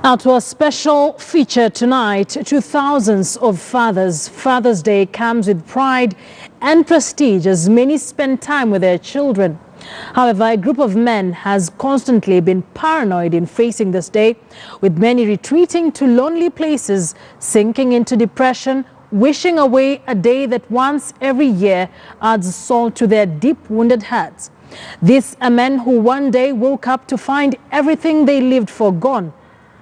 Now to a special feature tonight. To thousands of fathers, Father's Day comes with pride and prestige as many spend time with their children. However, a group of men has constantly been paranoid in facing this day, with many retreating to lonely places, sinking into depression, wishing away a day that once every year adds salt to their deep-wounded hearts. These are men who one day woke up to find everything they lived for gone.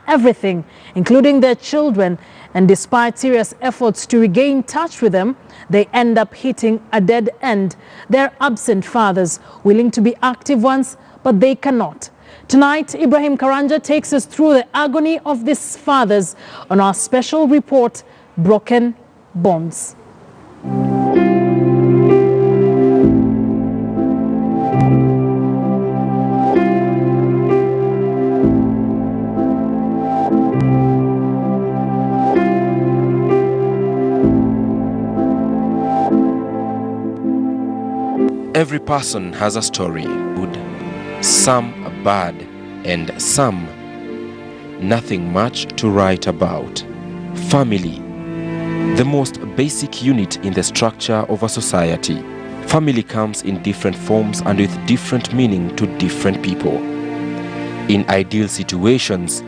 Everything, including their children, and despite serious efforts to regain touch with them, they end up hitting a dead end. They're absent fathers, willing to be active ones, but they cannot. Tonight, Ibrahim Karanja takes us through the agony of these fathers on our special report, Broken Bonds. Every person has a story, good, some bad, and some nothing much to write about. Family, the most basic unit in the structure of a society. Family comes in different forms and with different meaning to different people. In ideal situations,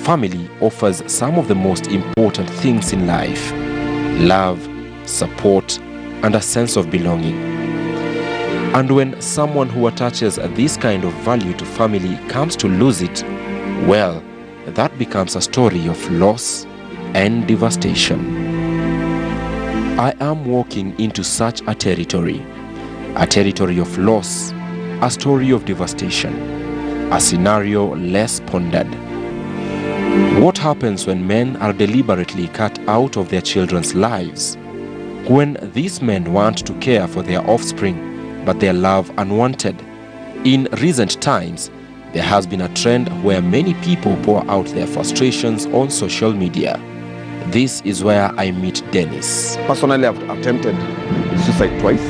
family offers some of the most important things in life: love, support, and a sense of belonging. And when someone who attaches this kind of value to family comes to lose it, well, that becomes a story of loss and devastation. I am walking into such a territory of loss, a story of devastation, a scenario less pondered. What happens when men are deliberately cut out of their children's lives? When these men want to care for their offspring, but their love unwanted. In recent times, there has been a trend where many people pour out their frustrations on social media. This is where I meet Dennis. Personally, I've attempted suicide twice.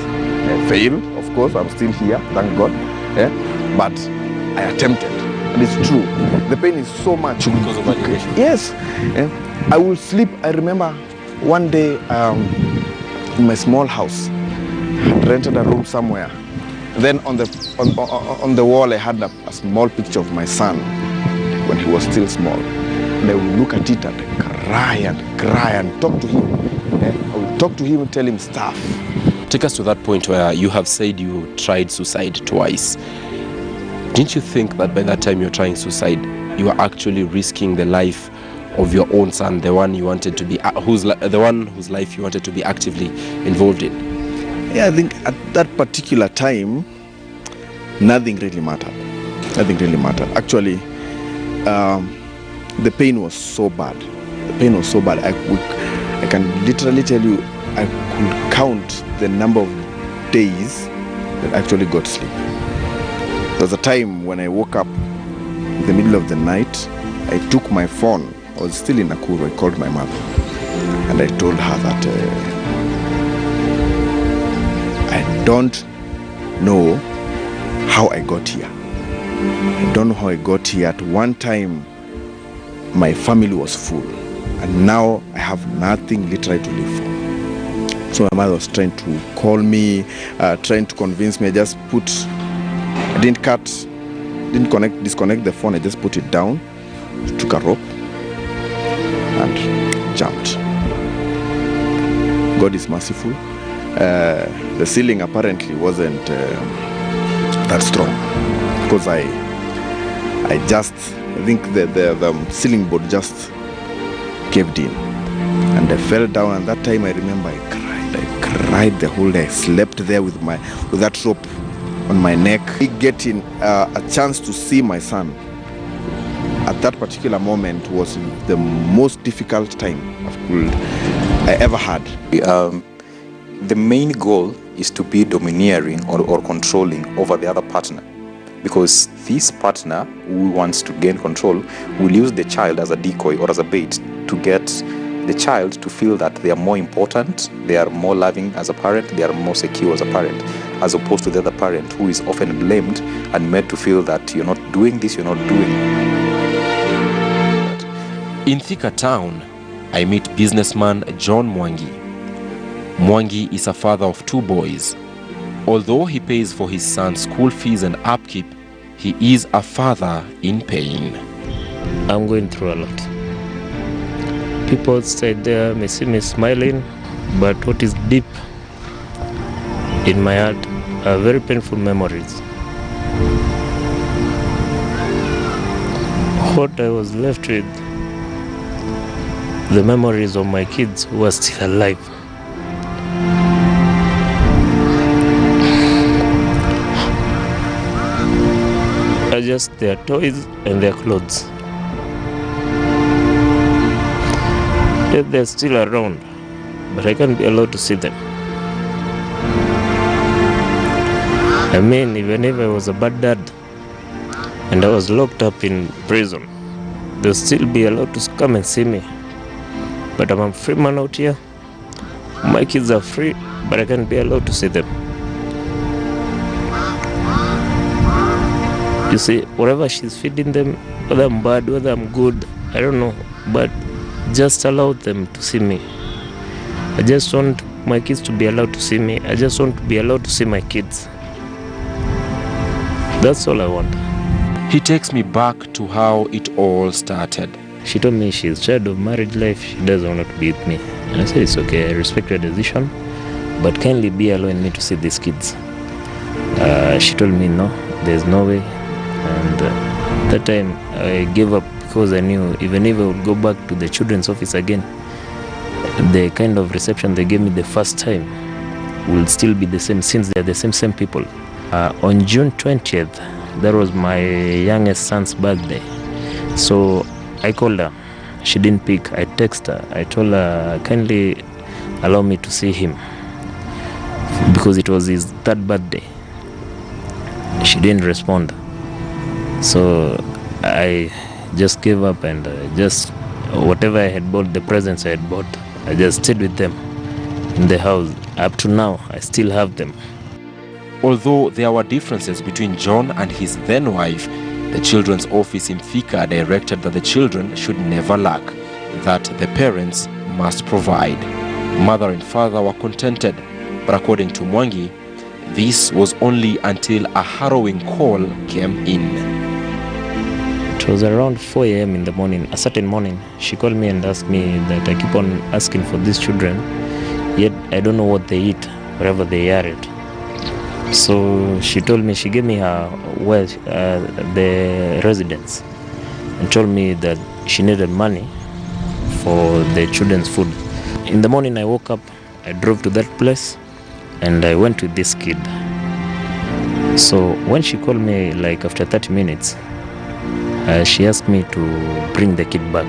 Failed, of course. I'm still here, thank God. But I attempted, and it's true. The pain is so much. Because of alienation? Yes. I will sleep. I remember one day in my small house, I rented a room somewhere. Then on the wall I had a small picture of my son when he was still small. And I would look at it and cry and talk to him. I would talk to him and tell him stuff. Take us to that point where you have said you tried suicide twice. Didn't you think that by that time you're trying suicide, you were actually risking the life of your own son, the one you wanted to be, the one whose life you wanted to be actively involved in? Yeah, I think at that particular time, nothing really mattered. Nothing really mattered. Actually, the pain was so bad. The pain was so bad. I can literally tell you, I could count the number of days that I actually got sleep. There was a time when I woke up in the middle of the night. I took my phone. I was still in Nakuru. I called my mother, and I told her that I don't know how I got here. I don't know how I got here. At one time, my family was full, and now I have nothing literally to live for. So my mother was trying to call me, trying to convince me. I just disconnect the phone. I just put it down, took a rope, and jumped. God is merciful. The ceiling apparently wasn't that strong, because I think the ceiling board just caved in, and I fell down. And that time I remember I cried the whole day. I slept there with that rope on my neck. Getting a chance to see my son at that particular moment was the most difficult time I ever had. The main goal is to be domineering or controlling over the other partner, because this partner who wants to gain control will use the child as a decoy or as a bait to get the child to feel that they are more important, they are more loving as a parent, they are more secure as a parent, as opposed to the other parent who is often blamed and made to feel that you're not doing this, you're not doing that. In Thika town, I meet businessman John Mwangi. Mwangi is a father of 2 boys. Although he pays for his son's school fees and upkeep, he is a father in pain. I'm going through a lot. People outside there may see me smiling, but what is deep in my heart are very painful memories. What I was left with, the memories of my kids who are still alive. Are just their toys and their clothes. Yet they're still around, but I can't be allowed to see them. I mean, even if I was a bad dad and I was locked up in prison, they'll still be allowed to come and see me. But I'm a free man out here. My kids are free, but I can't be allowed to see them. You see, whatever she's feeding them, whether I'm bad, whether I'm good, I don't know, but just allow them to see me. I just want my kids to be allowed to see me. I just want to be allowed to see my kids. That's all I want. He takes me back to how it all started. She told me she's tired of marriage life. She doesn't want to be with me. And I said, it's okay, I respect your decision, but kindly be allowing me to see these kids. She told me, no, there's no way. And that time I gave up because I knew even if I would go back to the children's office again, the kind of reception they gave me the first time will still be the same since they're the same people. On June 20th, that was my youngest son's birthday. So I called her. She didn't pick. I texted her. I told her, kindly allow me to see him because it was his 3rd birthday. She didn't respond. So I just gave up and just whatever I had bought, the presents I had bought, I just stayed with them in the house. Up to now, I still have them. Although there were differences between John and his then wife, the children's office in Thika directed that the children should never lack, that the parents must provide. Mother and father were contented, but according to Mwangi, this was only until a harrowing call came in. It was around 4 a.m. in the morning, a certain morning. She called me and asked me that I keep on asking for these children, yet I don't know what they eat, wherever they are at. So she told me, she gave me her the residence and told me that she needed money for the children's food. In the morning I woke up, I drove to that place and I went with this kid. So when she called me, like after 30 minutes, she asked me to bring the kid back.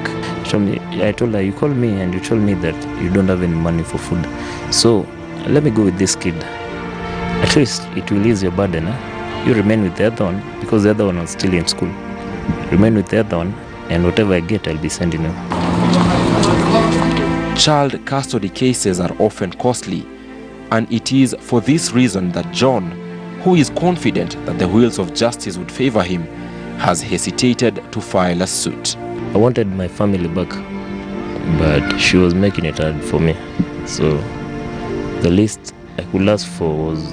I told her, you called me and you told me that you don't have any money for food. So let me go with this kid. At least it will ease your burden. You remain with the other one because the other one was still in school. Remain with the other one and whatever I get, I'll be sending you. Child custody cases are often costly, and it is for this reason that John, who is confident that the wheels of justice would favor him, has hesitated to file a suit. I wanted my family back, but she was making it hard for me. So the least I could ask for was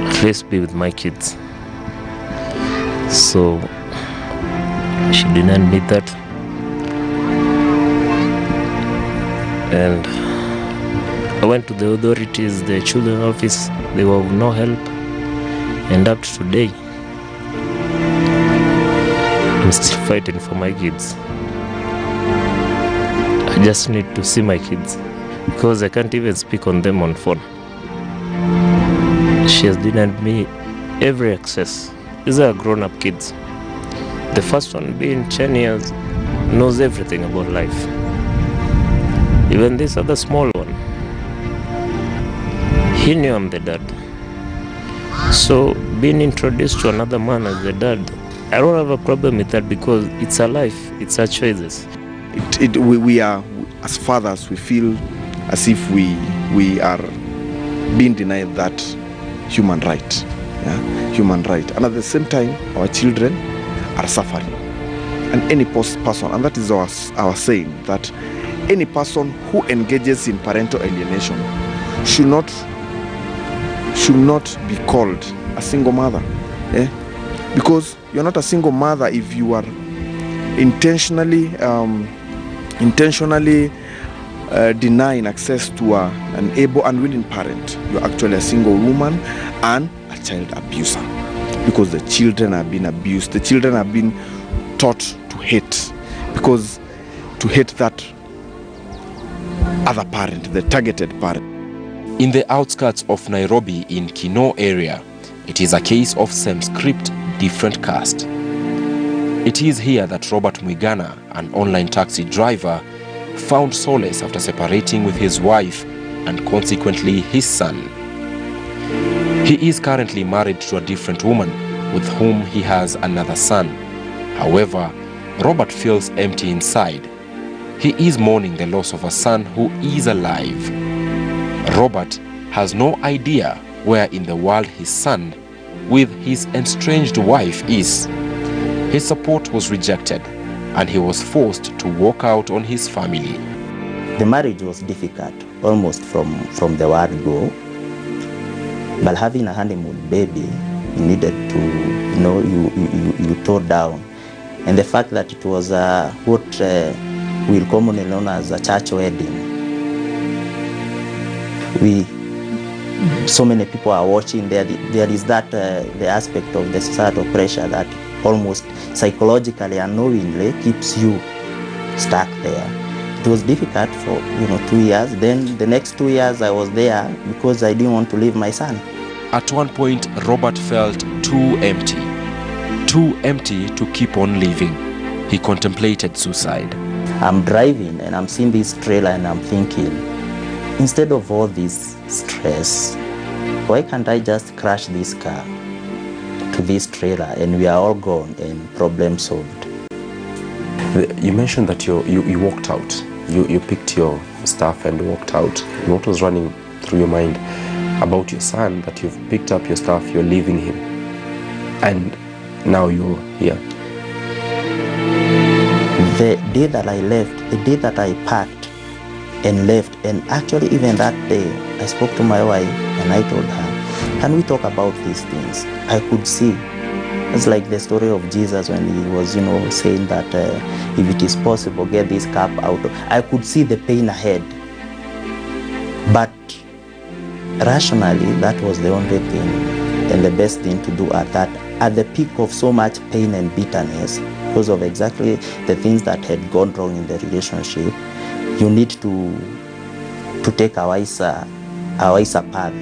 at least be with my kids. So she didn't need that. And I went to the authorities, the children's office. They were of no help. And up to today, I'm still fighting for my kids. I just need to see my kids because I can't even speak on them on phone. She has denied me every access. These are grown-up kids. The first one, being 10 years, knows everything about life. Even this other small one, he knew I'm the dad. So being introduced to another man as the dad, I don't have a problem with that because it's a life, it's our choices. We are, as fathers, we feel as if we are being denied that human right, human right. And at the same time, our children are suffering. and any person, and that is our saying, that any person who engages in parental alienation should not be called a single mother, because you're not a single mother if you are intentionally denying access to an able and willing parent. You're actually a single woman and a child abuser, because the children are being abused. The children are being taught to hate, because to hate that other parent, the targeted parent. In the outskirts of Nairobi in Kinoo area, it is a case of same script, different cast. It is here that Robert Mwigana, an online taxi driver, found solace after separating with his wife and consequently his son. He is currently married to a different woman with whom he has another son. However, Robert feels empty inside. He is mourning the loss of a son who is alive. Robert has no idea where in the world his son, with his estranged wife, is. His support was rejected, and he was forced to walk out on his family. The marriage was difficult, almost from the word go. But having a honeymoon baby, you needed to, you tore down. And the fact that it was what we'll commonly known as a church wedding. So many people are watching. There is that the aspect of the societal pressure that almost psychologically, unknowingly keeps you stuck there. It was difficult for 2 years. Then the next 2 years I was there because I didn't want to leave my son. At one point, Robert felt too empty to keep on living. He contemplated suicide. I'm driving and I'm seeing this trailer and I'm thinking, instead of all this stress, why can't I just crash this car to this trailer and we are all gone and problem solved? You mentioned that you walked out. You picked your stuff and walked out. What was running through your mind about your son, that you've picked up your stuff, you're leaving him, and now you're here? The day that I left, the day that I packed and left, and actually even that day, I spoke to my wife and I told her, can we talk about these things? I could see. It's like the story of Jesus when he was, saying that if it is possible, get this cup out. I could see the pain ahead. But rationally, that was the only thing and the best thing to do at the peak of so much pain and bitterness, because of exactly the things that had gone wrong in the relationship. You need to take a wiser path.